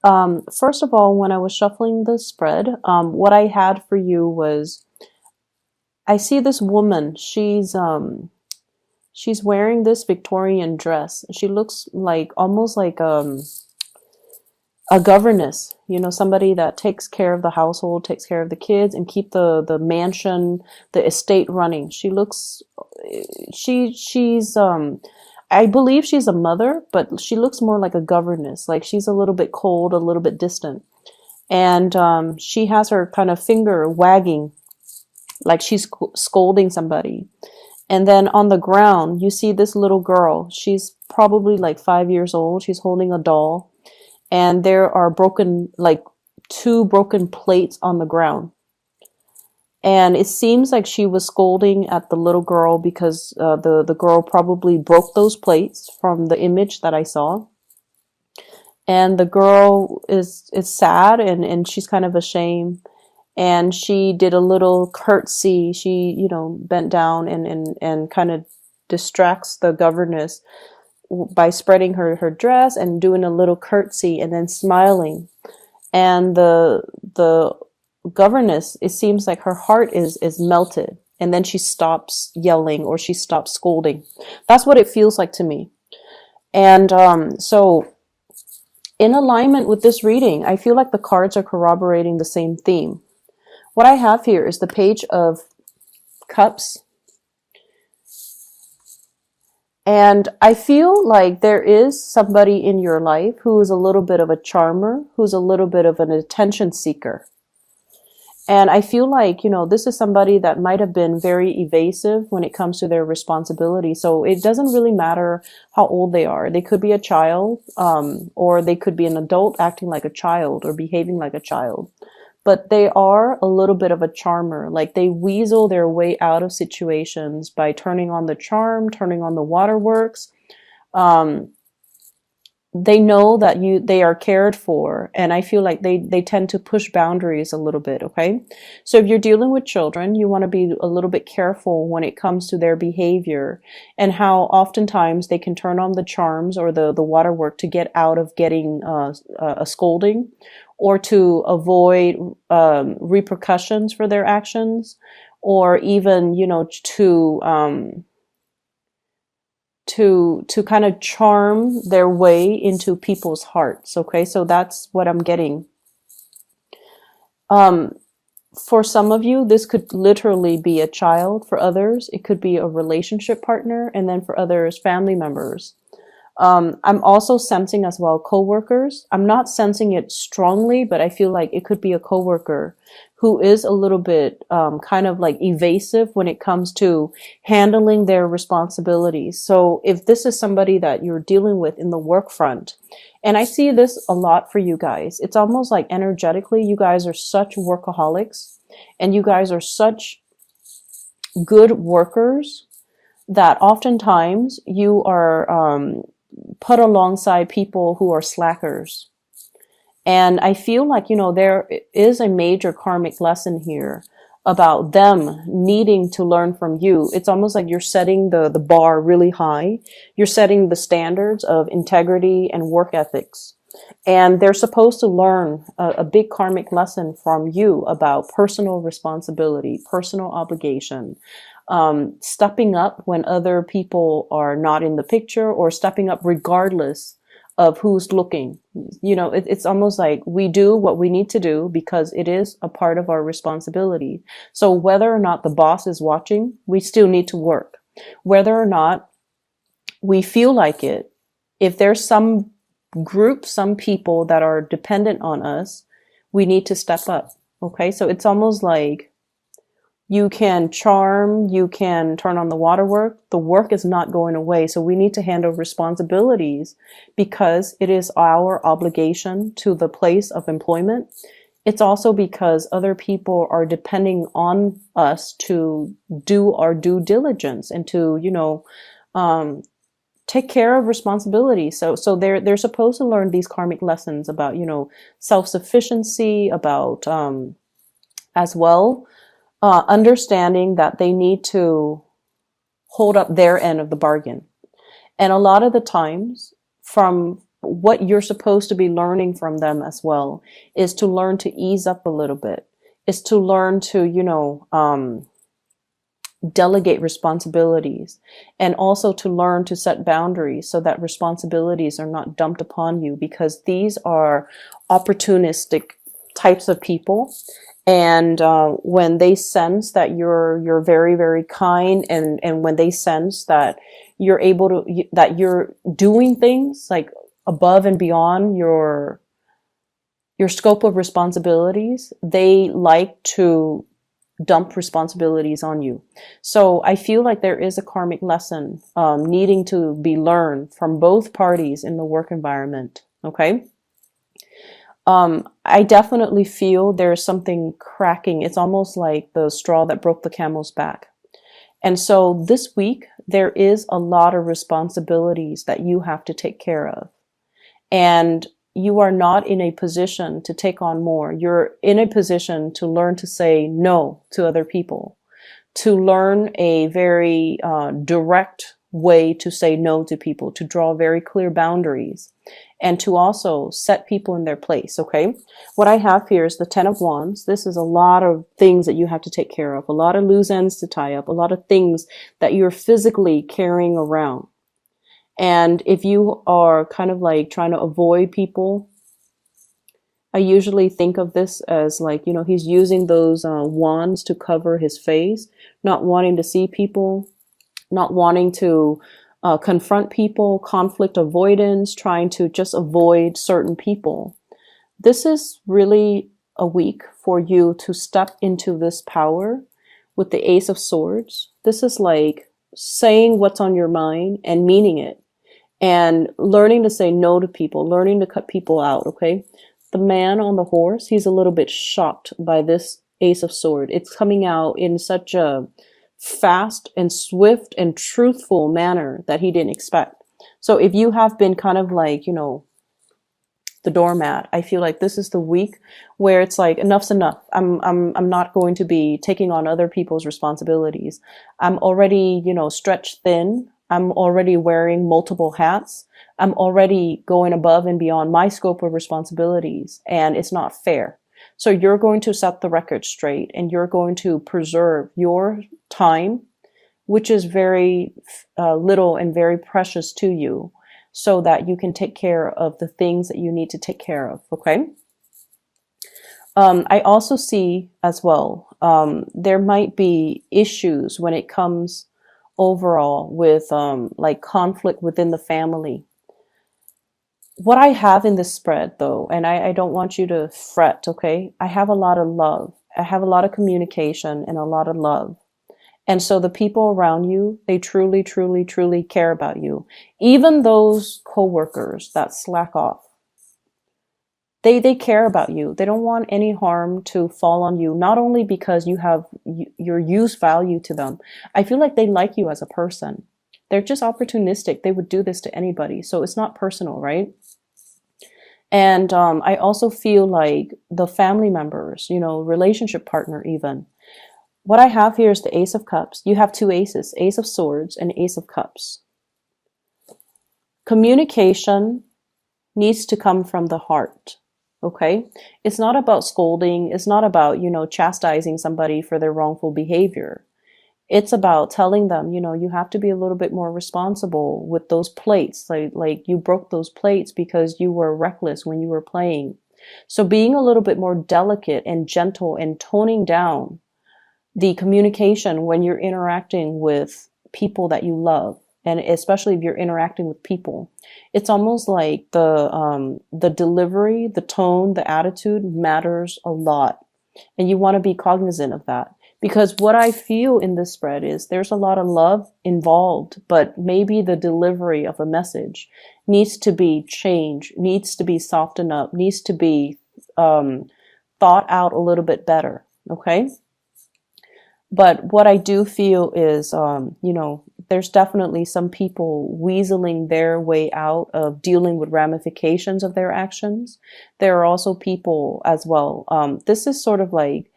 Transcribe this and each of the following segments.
First of all, when I was shuffling the spread, what I had for you was I see this woman. She's wearing this Victorian dress. She looks like almost like a governess, somebody that takes care of the household, takes care of the kids, and keep the mansion, the estate running. She looks, she's I believe she's a mother, but she looks more like a governess. Like she's a little bit cold, a little bit distant, and she has her kind of finger wagging, like she's scolding somebody. And then on the ground, you see this little girl. She's probably like 5 years old. She's holding a doll, and there are like two broken plates on the ground. And it seems like she was scolding at the little girl because the girl probably broke those plates from the image that I saw. And the girl is sad, and she's kind of ashamed. And she did a little curtsy. She, bent down and kind of distracts the governess by spreading her dress and doing a little curtsy and then smiling. And the governess, it seems like her heart is melted, and then she stops yelling or she stops scolding. That's what it feels like to me. And so in alignment with this reading, I feel like the cards are corroborating the same theme. What I have here is the Page of Cups. And I feel like there is somebody in your life who is a little bit of a charmer, who's a little bit of an attention seeker. And I feel like, this is somebody that might have been very evasive when it comes to their responsibility. So it doesn't really matter how old they are. They could be a child, or they could be an adult acting like a child or behaving like a child. But they are a little bit of a charmer. Like they weasel their way out of situations by turning on the charm, turning on the waterworks. They know that they are cared for, and I feel like they tend to push boundaries a little bit. Okay, so if you're dealing with children, you want to be a little bit careful when it comes to their behavior and how oftentimes they can turn on the charms or the waterwork to get out of getting a scolding, or to avoid repercussions for their actions, or even to kind of charm their way into people's hearts. Okay, so that's what I'm getting. For some of you, this could literally be a child. For others, it could be a relationship partner, and then for others, family members. I'm also sensing as well coworkers. I'm not sensing it strongly, but I feel like it could be a coworker who is a little bit kind of like evasive when it comes to handling their responsibilities. So if this is somebody that you're dealing with in the work front, and I see this a lot for you guys, it's almost like energetically, you guys are such workaholics, and you guys are such good workers that oftentimes you are put alongside people who are slackers. And I feel like, there is a major karmic lesson here about them needing to learn from you. It's almost like you're setting the bar really high. You're setting the standards of integrity and work ethics. And they're supposed to learn a big karmic lesson from you about personal responsibility, personal obligation, stepping up when other people are not in the picture, or stepping up regardless of who's looking. It's almost like we do what we need to do because it is a part of our responsibility. So whether or not the boss is watching, we still need to work. Whether or not we feel like it, if there's some group, some people that are dependent on us, we need to step up. Okay, so it's almost like you can charm, you can turn on the waterwork. The work is not going away. So we need to handle responsibilities because it is our obligation to the place of employment. It's also because other people are depending on us to do our due diligence and to, take care of responsibility. So they're supposed to learn these karmic lessons about, self-sufficiency, about, as well, understanding that they need to hold up their end of the bargain. And a lot of the times, from what you're supposed to be learning from them as well is to learn to ease up a little bit, is to learn to, delegate responsibilities, and also to learn to set boundaries so that responsibilities are not dumped upon you, because these are opportunistic types of people. And when they sense that you're very, very kind, and when they sense that you're able to, that you're doing things like above and beyond your scope of responsibilities, they like to dump responsibilities on you. So I feel like there is a karmic lesson needing to be learned from both parties in the work environment. Okay. I definitely feel there's something cracking. It's almost like the straw that broke the camel's back. And so this week, there is a lot of responsibilities that you have to take care of. And you are not in a position to take on more. You're in a position to learn to say no to other people, to learn a very direct way to say no to people, to draw very clear boundaries, and to also set people in their place. Okay. What I have here is the 10 of Wands. This is a lot of things that you have to take care of, a lot of loose ends to tie up, a lot of things that you're physically carrying around. And if you are kind of like trying to avoid people, I usually think of this as like, he's using those wands to cover his face, not wanting to see people, not wanting to confront people, conflict avoidance, trying to just avoid certain people. This is really a week for you to step into this power with the Ace of Swords. This is like saying what's on your mind and meaning it, and learning to say no to people, learning to cut people out. Okay. The man on the horse, he's a little bit shocked by this Ace of Swords. It's coming out in such a fast and swift and truthful manner that he didn't expect. So if you have been kind of like, the doormat, I feel like this is the week where it's like, enough's enough. I'm not going to be taking on other people's responsibilities. I'm already, stretched thin. I'm already wearing multiple hats. I'm already going above and beyond my scope of responsibilities, and it's not fair. So you're going to set the record straight, and you're going to preserve your time, which is very little and very precious to you, so that you can take care of the things that you need to take care of. Okay. I also see as well, there might be issues when it comes overall with like conflict within the family. What I have in this spread though, and I don't want you to fret, okay? I have a lot of love. I have a lot of communication and a lot of love. And so the people around you, they truly, truly, truly care about you. Even those coworkers that slack off, they care about you. They don't want any harm to fall on you, not only because you have your use value to them. I feel like they like you as a person. They're just opportunistic. They would do this to anybody. So it's not personal, right? And I also feel like the family members, relationship partner even. What I have here is the Ace of Cups. You have two aces, Ace of Swords and Ace of Cups. Communication needs to come from the heart. Okay. It's not about scolding. It's not about, chastising somebody for their wrongful behavior. It's about telling them, you have to be a little bit more responsible with those plates. Like you broke those plates because you were reckless when you were playing. So being a little bit more delicate and gentle and toning down the communication when you're interacting with people that you love. And especially if you're interacting with people, it's almost like the delivery, the tone, the attitude matters a lot. And you want to be cognizant of that. Because what I feel in this spread is there's a lot of love involved, but maybe the delivery of a message needs to be changed, needs to be softened up, needs to be thought out a little bit better. Okay. But what I do feel is, there's definitely some people weaseling their way out of dealing with ramifications of their actions. There are also people as well. This is sort of like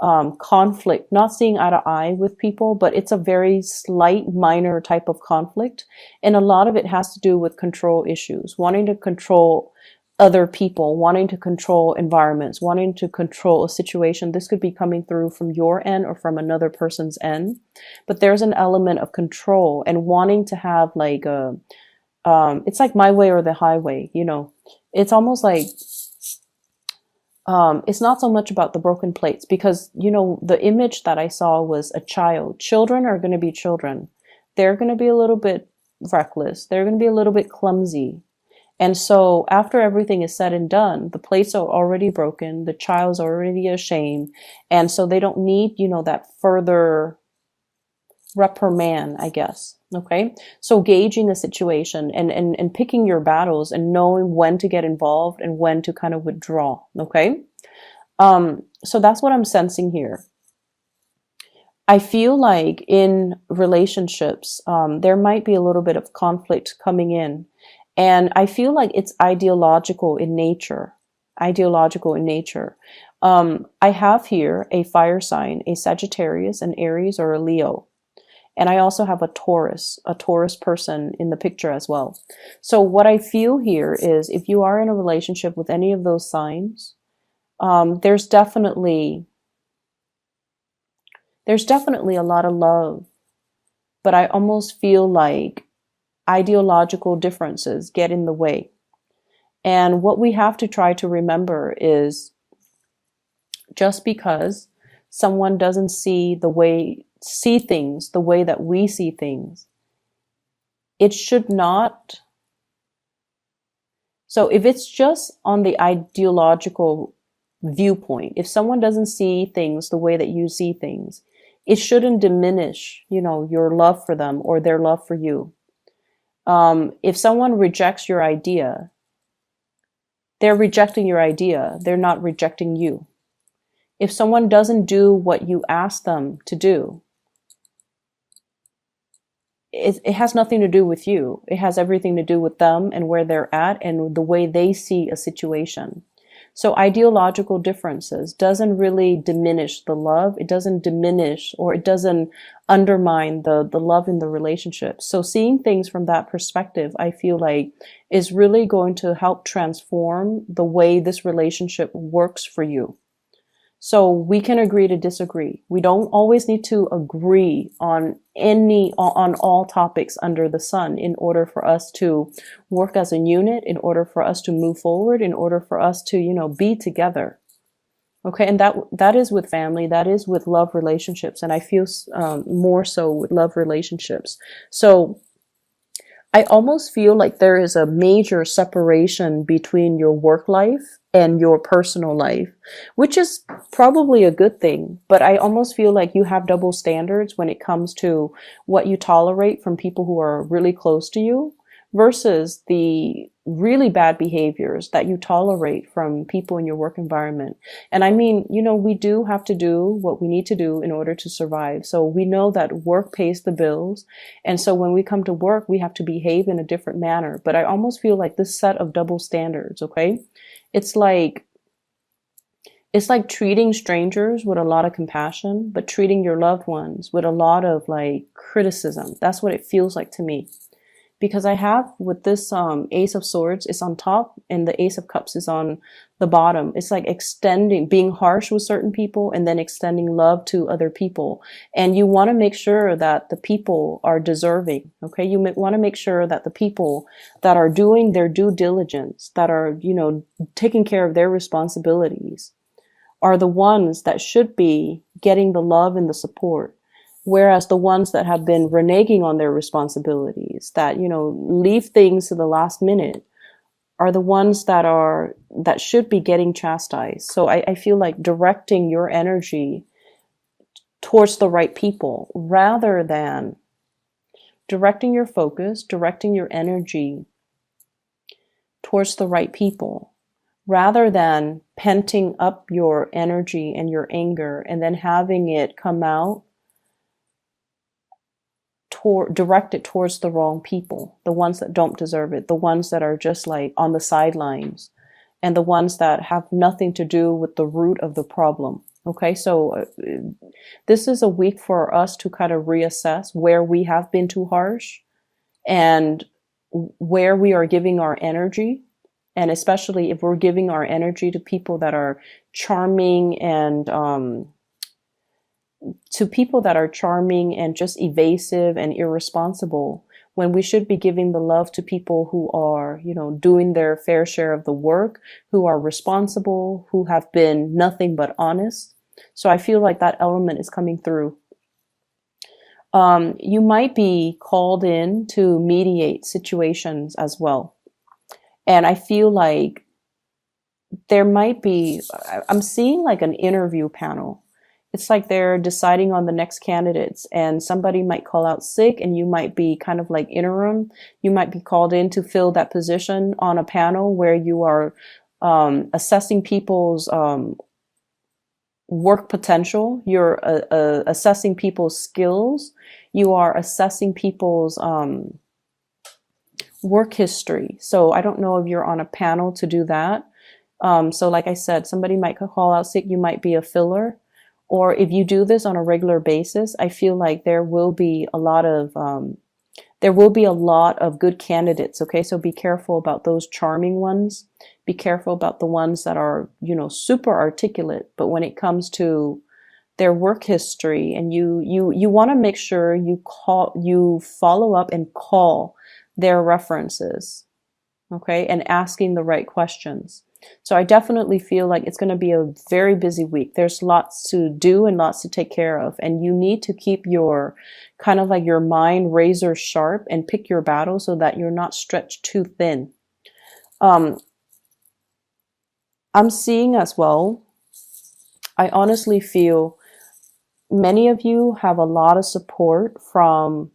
conflict, not seeing eye to eye with people, but it's a very slight, minor type of conflict. And a lot of it has to do with control issues, wanting to control other people, wanting to control environments, wanting to control a situation. This could be coming through from your end or from another person's end. But there's an element of control and wanting to have like it's like my way or the highway, you know. It's almost like it's not so much about the broken plates because, you know, the image that I saw was a child. Children are going to be children. They're going to be a little bit reckless. They're going to be a little bit clumsy. And so after everything is said and done, the plates are already broken. The child's already ashamed. And so they don't need, you know, that further reprimand, I guess. Okay. So gauging a situation and picking your battles and knowing when to get involved and when to kind of withdraw. Okay. So that's what I'm sensing here. I feel like in relationships, there might be a little bit of conflict coming in. And I feel like it's ideological in nature. Ideological in nature. I have here a fire sign, a Sagittarius, an Aries, or a Leo. And I also have a Taurus person in the picture as well. So what I feel here is if you are in a relationship with any of those signs, there's definitely a lot of love, but I almost feel like ideological differences get in the way. And what we have to try to remember is just because someone doesn't see things the way that we see things, it should not. So if it's just on the ideological viewpoint, if someone doesn't see things the way that you see things, it shouldn't diminish, you know, your love for them or their love for you. If someone rejects your idea, they're rejecting your idea. They're not rejecting you. If someone doesn't do what you ask them to do, it has nothing to do with you. It has everything to do with them and where they're at and the way they see a situation. So ideological differences doesn't really diminish the love. It doesn't diminish or it doesn't undermine the love in the relationship. So seeing things from that perspective, I feel like is really going to help transform the way this relationship works for you. So we can agree to disagree. We don't always need to agree on all topics under the sun in order for us to work as a unit, in order for us to move forward, in order for us to, you know, be together. Okay. And that is with family. That is with love relationships. And I feel, more so with love relationships. So I almost feel like there is a major separation between your work life and your personal life, which is probably a good thing. But I almost feel like you have double standards when it comes to what you tolerate from people who are really close to you versus the really bad behaviors that you tolerate from people in your work environment. And I mean, you know, we do have to do what we need to do in order to survive. So we know that work pays the bills. And so when we come to work, we have to behave in a different manner. But I almost feel like this set of double standards, okay? It's like treating strangers with a lot of compassion, but treating your loved ones with a lot of like criticism. That's what it feels like to me. Because I have with this Ace of Swords is on top and the Ace of Cups is on the bottom. It's like being harsh with certain people and then extending love to other people. And you want to make sure that the people are deserving. Okay. You want to make sure that the people that are doing their due diligence, that are, you know, taking care of their responsibilities are the ones that should be getting the love and the support. Whereas the ones that have been reneging on their responsibilities, that, you know, leave things to the last minute, are the ones that should be getting chastised. So I feel like directing your energy towards the right people rather than directing your focus, directing your energy towards the right people rather than penting up your energy and your anger and then having it come out directed towards the wrong people, the ones that don't deserve it, the ones that are just like on the sidelines, and the ones that have nothing to do with the root of the problem. Okay, so this is a week for us to kind of reassess where we have been too harsh and where we are giving our energy. And especially if we're giving our energy to people that are charming and just evasive and irresponsible, when we should be giving the love to people who are, doing their fair share of the work, who are responsible, who have been nothing but honest. So I feel like that element is coming through. You might be called in to mediate situations as well. And I feel like there might be, I'm seeing like an interview panel. It's like they're deciding on the next candidates, and somebody might call out sick and you might be kind of like interim. You might be called in to fill that position on a panel where you are assessing people's work potential. You're assessing people's skills. You are assessing people's work history. So I don't know if you're on a panel to do that. So like I said, somebody might call out sick. You might be a filler. Or if you do this on a regular basis, I feel like there will be a lot of good candidates. Okay, so be careful about those charming ones. Be careful about the ones that are, super articulate. But when it comes to their work history, and you want to make sure you follow up and call their references. Okay, and asking the right questions. So I definitely feel like it's going to be a very busy week. There's lots to do and lots to take care of. And you need to keep your kind of like your mind razor sharp and pick your battle so that you're not stretched too thin. I'm seeing as well, I honestly feel many of you have a lot of support from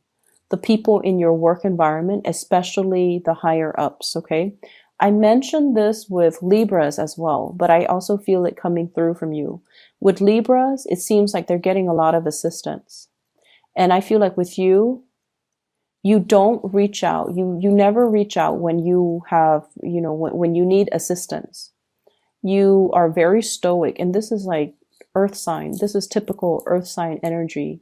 the people in your work environment, especially the higher ups. Okay. I mentioned this with Libras as well, but I also feel it coming through from you. With Libras, it seems like they're getting a lot of assistance. And I feel like with you, you don't reach out. You never reach out when you have, when you need assistance. You are very stoic. And this is like earth sign. This is typical earth sign energy.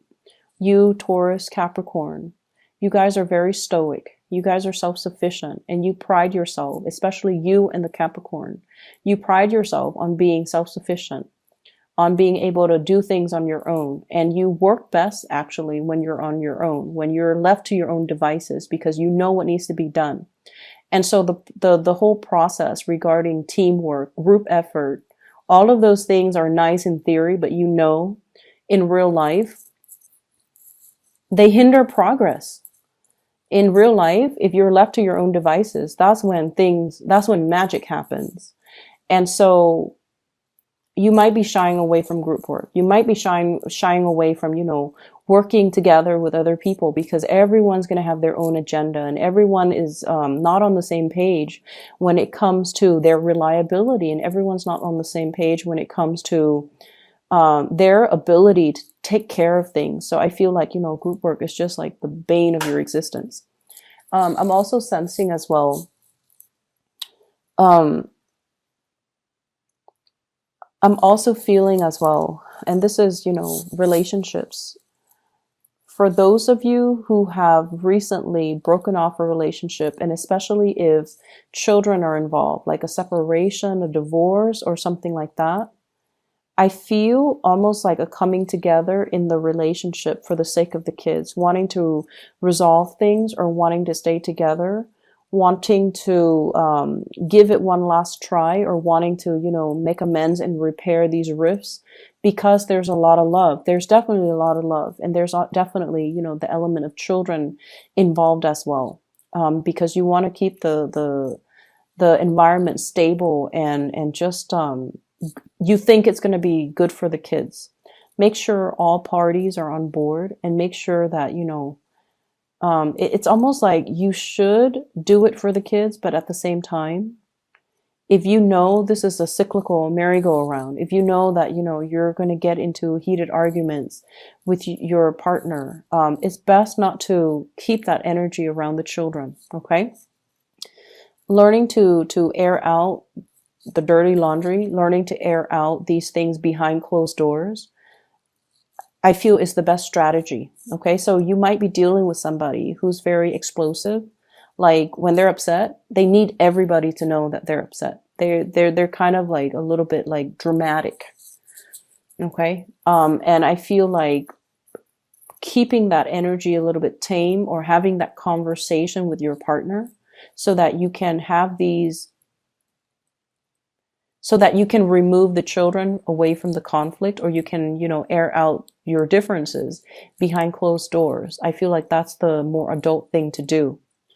You, Taurus, Capricorn, you guys are very stoic. You guys are self-sufficient, and you pride yourself, especially you and the Capricorn. You pride yourself on being self-sufficient, on being able to do things on your own. And you work best actually when you're on your own, when you're left to your own devices, because you know what needs to be done. And so the whole process regarding teamwork, group effort, all of those things are nice in theory, but in real life, they hinder progress. In real life, if you're left to your own devices, that's when magic happens. And so you might be shying away from group work. You might be shying away from, working together with other people, because everyone's going to have their own agenda, and everyone is not on the same page when it comes to their reliability, and everyone's not on the same page when it comes to their ability to take care of things. So I feel like, group work is just like the bane of your existence. I'm also sensing as well, I'm also feeling as well, and this is, relationships. For those of you who have recently broken off a relationship, and especially if children are involved, like a separation, a divorce, or something like that, I feel almost like a coming together in the relationship for the sake of the kids, wanting to resolve things or wanting to stay together, wanting to give it one last try, or wanting to, make amends and repair these rifts, because there's a lot of love. There's definitely a lot of love. And there's definitely, the element of children involved as well, because you want to keep the environment stable and just you think it's going to be good for the kids. Make sure all parties are on board, and make sure that, it's almost like you should do it for the kids, but at the same time, if this is a cyclical merry-go-round, if you know that, you're going to get into heated arguments with your partner, it's best not to keep that energy around the children. Okay. Learning to air out the dirty laundry, learning to air out these things behind closed doors, I feel is the best strategy. Okay. So you might be dealing with somebody who's very explosive. Like when they're upset, they need everybody to know that they're upset. They're kind of like a little bit like dramatic. Okay. And I feel like keeping that energy a little bit tame, or having that conversation with your partner so that you can have these, so that you can remove the children away from the conflict, or you can, air out your differences behind closed doors. I feel like that's the more adult thing to do.